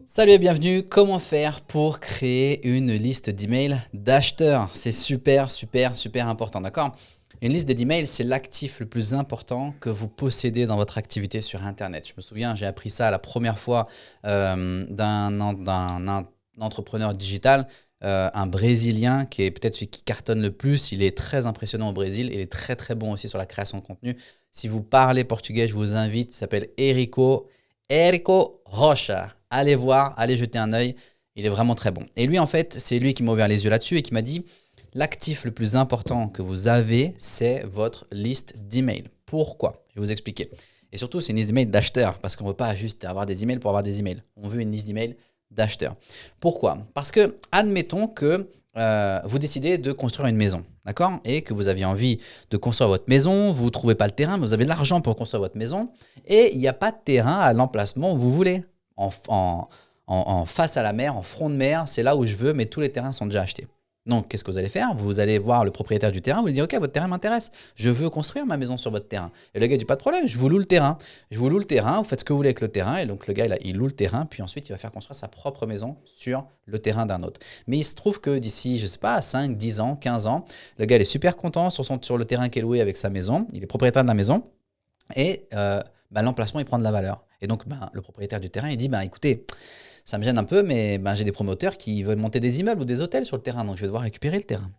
Salut et bienvenue. Comment faire pour créer une liste d'emails d'acheteurs? C'est super important, d'accord? Une liste d'emails, c'est l'actif le plus important que vous possédez dans votre activité sur Internet. Je me souviens, j'ai appris ça la première fois d'un entrepreneur digital, un Brésilien qui est peut-être celui qui cartonne le plus. Il est très impressionnant au Brésil. Il est très bon aussi sur la création de contenu. Si vous parlez portugais, je vous invite. Il s'appelle Érico Rocha. Allez voir, allez jeter un œil. Il est vraiment très bon. Et lui, en fait, c'est lui qui m'a ouvert les yeux là-dessus et qui m'a dit l'actif le plus important que vous avez, c'est votre liste d'emails. Pourquoi? Je vais vous expliquer. Et surtout, c'est une liste d'emails d'acheteurs parce qu'on ne veut pas juste avoir des emails pour avoir des emails. On veut une liste d'emails d'acheteurs. Pourquoi? Parce que, admettons que vous décidez de construire une maison, d'accord? Et que vous aviez envie de construire votre maison, vous ne trouvez pas le terrain, mais vous avez l'argent pour construire votre maison et il n'y a pas de terrain à l'emplacement où vous voulez. En face à la mer, en front de mer, c'est là où je veux, mais tous les terrains sont déjà achetés. Donc, qu'est-ce que vous allez faire? Vous allez voir le propriétaire du terrain, vous lui dites, OK, votre terrain m'intéresse, je veux construire ma maison sur votre terrain. Et le gars dit, pas de problème, je vous loue le terrain. Je vous loue le terrain, vous faites ce que vous voulez avec le terrain. Et donc, le gars, il loue le terrain, puis ensuite, il va faire construire sa propre maison sur le terrain d'un autre. Mais il se trouve que d'ici, je sais pas, 5, 10 ans, 15 ans, le gars, il est super content sur le terrain qu'il est loué avec sa maison. Il est propriétaire de la maison. Et l'emplacement, il prend de la valeur. Et donc, le propriétaire du terrain, il dit, écoutez, ça me gêne un peu, mais j'ai des promoteurs qui veulent monter des immeubles ou des hôtels sur le terrain, donc je vais devoir récupérer le terrain.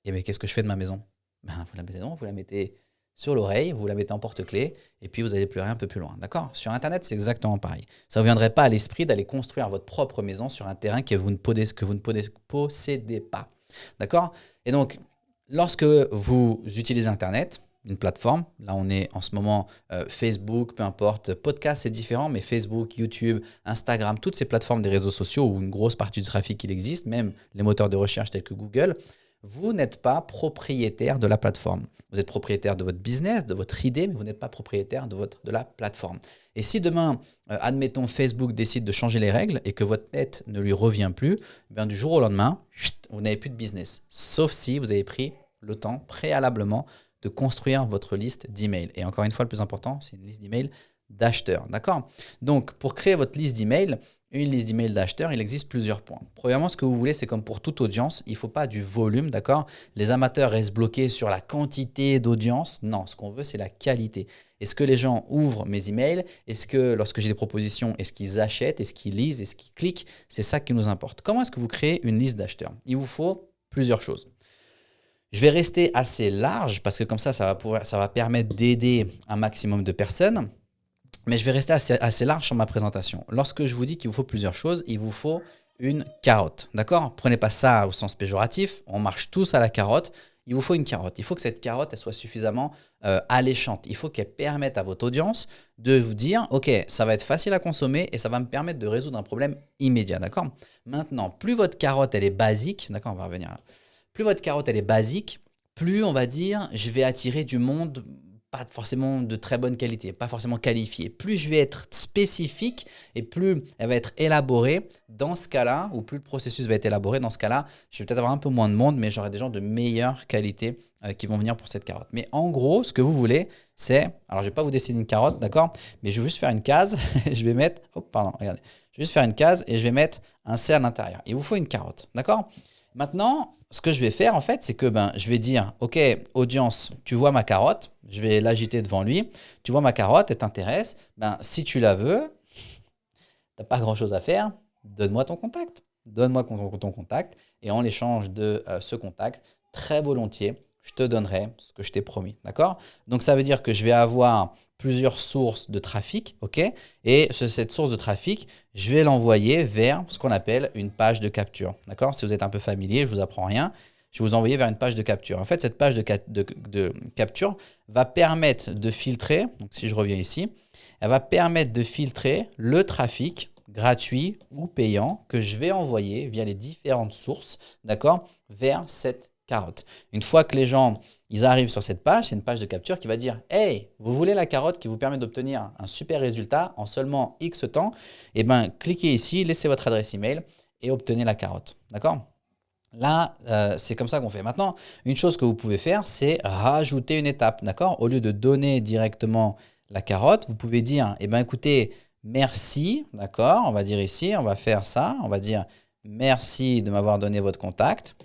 Et mais qu'est-ce que je fais de ma maison? Vous la mettez sur l'oreille, vous la mettez en porte-clés, et puis vous allez pleurer un peu plus loin. D'accord? Sur Internet, c'est exactement pareil. Ça ne vous viendrait pas à l'esprit d'aller construire votre propre maison sur un terrain que vous ne possédez pas. D'accord? Et donc, lorsque vous utilisez Internet, une plateforme. Là, on est en ce moment Facebook, peu importe. Podcast, c'est différent, mais Facebook, YouTube, Instagram, toutes ces plateformes des réseaux sociaux où une grosse partie du trafic il existe, même les moteurs de recherche tels que Google, vous n'êtes pas propriétaire de la plateforme. Vous êtes propriétaire de votre business, de votre idée, mais vous n'êtes pas propriétaire de la plateforme. Et si demain, admettons, Facebook décide de changer les règles et que votre net ne lui revient plus, du jour au lendemain, vous n'avez plus de business. Sauf si vous avez pris le temps préalablement de construire votre liste d'emails. Et encore une fois, le plus important, c'est une liste d'emails d'acheteurs. D'accord? Donc, pour créer votre liste d'emails, une liste d'emails d'acheteurs, il existe plusieurs points. Premièrement, ce que vous voulez, c'est comme pour toute audience, il ne faut pas du volume, d'accord? Les amateurs restent bloqués sur la quantité d'audience. Non, ce qu'on veut, c'est la qualité. Est-ce que les gens ouvrent mes emails? Est-ce que lorsque j'ai des propositions, est-ce qu'ils achètent? Est-ce qu'ils lisent? Est-ce qu'ils cliquent? C'est ça qui nous importe. Comment est-ce que vous créez une liste d'acheteurs? Il vous faut plusieurs choses. Je vais rester assez large parce que comme ça va permettre d'aider un maximum de personnes. Mais je vais rester assez large sur ma présentation. Lorsque je vous dis qu'il vous faut plusieurs choses, il vous faut une carotte. D'accord? Prenez pas ça au sens péjoratif. On marche tous à la carotte. Il vous faut une carotte. Il faut que cette carotte elle soit suffisamment alléchante. Il faut qu'elle permette à votre audience de vous dire, OK, ça va être facile à consommer et ça va me permettre de résoudre un problème immédiat. D'accord? Maintenant, plus votre carotte elle est basique, d'accord, on va revenir là. Plus votre carotte elle est basique, plus on va dire je vais attirer du monde pas forcément de très bonne qualité, pas forcément qualifié. Plus je vais être spécifique et plus elle va être élaborée dans ce cas-là, ou plus le processus va être élaboré dans ce cas-là, je vais peut-être avoir un peu moins de monde, mais j'aurai des gens de meilleure qualité qui vont venir pour cette carotte. Mais en gros, ce que vous voulez, c'est, alors je ne vais pas vous dessiner une carotte, d'accord, mais je vais juste faire une case, je vais mettre, regardez, je vais juste faire une case et je vais mettre un C à l'intérieur. Il vous faut une carotte, d'accord? Maintenant, ce que je vais faire, en fait, c'est que je vais dire, OK, audience, tu vois ma carotte, je vais l'agiter devant lui, tu vois ma carotte, elle t'intéresse, si tu la veux, tu n'as pas grand-chose à faire, donne-moi ton contact. Donne-moi ton contact et en l'échange de ce contact, très volontiers, je te donnerai ce que je t'ai promis. D'accord? Donc, ça veut dire que je vais avoir plusieurs sources de trafic, ok? Et cette source de trafic, je vais l'envoyer vers ce qu'on appelle une page de capture. D'accord? Si vous êtes un peu familier, je ne vous apprends rien. Je vais vous envoyer vers une page de capture. En fait, cette page de capture va permettre de filtrer, donc si je reviens ici, elle va permettre de filtrer le trafic gratuit ou payant que je vais envoyer via les différentes sources, d'accord, vers cette carotte. Une fois que les gens ils arrivent sur cette page, c'est une page de capture qui va dire « Hey, vous voulez la carotte qui vous permet d'obtenir un super résultat en seulement X temps ?» Eh bien, cliquez ici, laissez votre adresse email et obtenez la carotte. D'accord ? Là, c'est comme ça qu'on fait. Maintenant, une chose que vous pouvez faire, c'est rajouter une étape. D'accord ? Au lieu de donner directement la carotte, vous pouvez dire « Eh bien, écoutez, merci, d'accord? On va dire ici, on va faire ça. On va dire merci de m'avoir donné votre contact.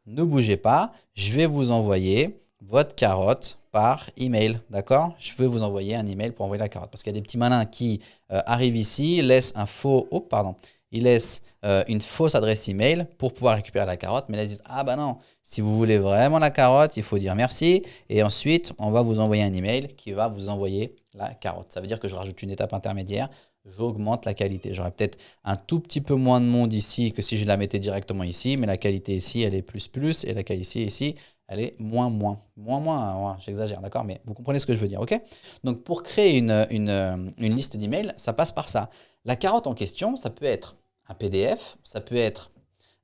Ne bougez pas, je vais vous envoyer votre carotte par email, d'accord? Je vais vous envoyer un email pour envoyer la carotte. Parce qu'il y a des petits malins qui arrivent ici, laissent un faux, oh pardon, ils laissent une fausse adresse email pour pouvoir récupérer la carotte. Mais là, ils disent, ah bah non, si vous voulez vraiment la carotte, il faut dire merci. Et ensuite, on va vous envoyer un email qui va vous envoyer la carotte. Ça veut dire que je rajoute une étape intermédiaire, j'augmente la qualité. J'aurais peut-être un tout petit peu moins de monde ici que si je la mettais directement ici, mais la qualité ici, elle est plus, et la qualité ici, elle est moins. Moins, j'exagère, d'accord? Mais vous comprenez ce que je veux dire, ok? Donc, pour créer une liste d'emails, ça passe par ça. La carotte en question, ça peut être un PDF, ça peut être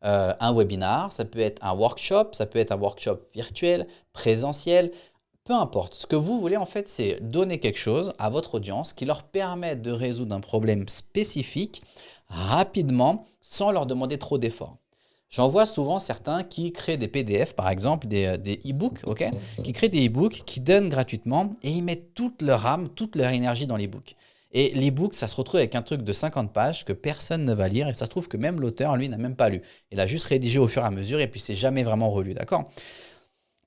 un webinar, ça peut être un workshop, ça peut être un workshop virtuel, présentiel, peu importe. Ce que vous voulez en fait, c'est donner quelque chose à votre audience qui leur permet de résoudre un problème spécifique rapidement sans leur demander trop d'efforts. J'en vois souvent certains qui créent des PDF, par exemple, des e-books, ok, qui créent des e-books qui donnent gratuitement et ils mettent toute leur âme, toute leur énergie dans l'e-book. Et l'e-book, ça se retrouve avec un truc de 50 pages que personne ne va lire et ça se trouve que même l'auteur, lui, n'a même pas lu. Il a juste rédigé au fur et à mesure et puis c'est jamais vraiment relu, d'accord?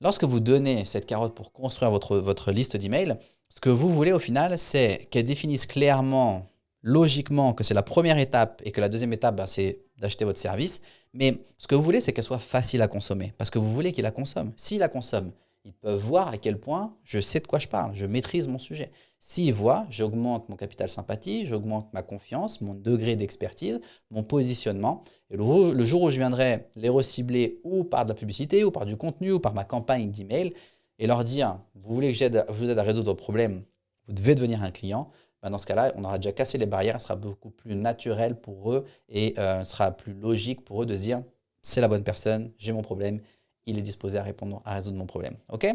Lorsque vous donnez cette carotte pour construire votre liste d'emails, ce que vous voulez au final, c'est qu'elle définisse clairement, logiquement, que c'est la première étape et que la deuxième étape, c'est d'acheter votre service. Mais ce que vous voulez, c'est qu'elle soit facile à consommer parce que vous voulez qu'il la consomme. S'il la consomme, ils peuvent voir à quel point je sais de quoi je parle, je maîtrise mon sujet. S'ils voient, j'augmente mon capital sympathie, j'augmente ma confiance, mon degré d'expertise, mon positionnement. Et le jour où je viendrai les recibler ou par de la publicité, ou par du contenu, ou par ma campagne d'email, et leur dire, vous voulez que je vous aide à résoudre vos problèmes, vous devez devenir un client, ben dans ce cas-là, on aura déjà cassé les barrières, ce sera beaucoup plus naturel pour eux et ce sera plus logique pour eux de se dire, c'est la bonne personne, j'ai mon problème, il est disposé à répondre, à résoudre mon problème. OK?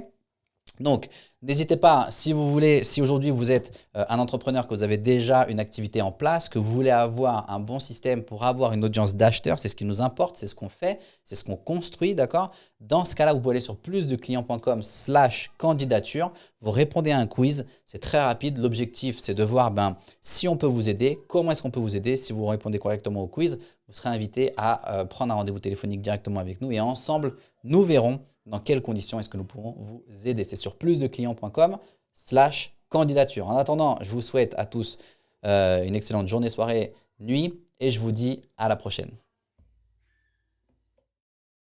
Donc, n'hésitez pas, si vous voulez, si aujourd'hui vous êtes un entrepreneur, que vous avez déjà une activité en place, que vous voulez avoir un bon système pour avoir une audience d'acheteurs, c'est ce qui nous importe, c'est ce qu'on fait, c'est ce qu'on construit, d'accord? Dans ce cas-là, vous pouvez aller sur plusdeclients.com/candidature, vous répondez à un quiz, c'est très rapide. L'objectif, c'est de voir si on peut vous aider, comment est-ce qu'on peut vous aider. Si vous répondez correctement au quiz, vous serez invité à prendre un rendez-vous téléphonique directement avec nous et ensemble, nous verrons dans quelles conditions est-ce que nous pouvons vous aider. C'est sur plusdeclients.com/candidature. En attendant, je vous souhaite à tous une excellente journée, soirée, nuit et je vous dis à la prochaine.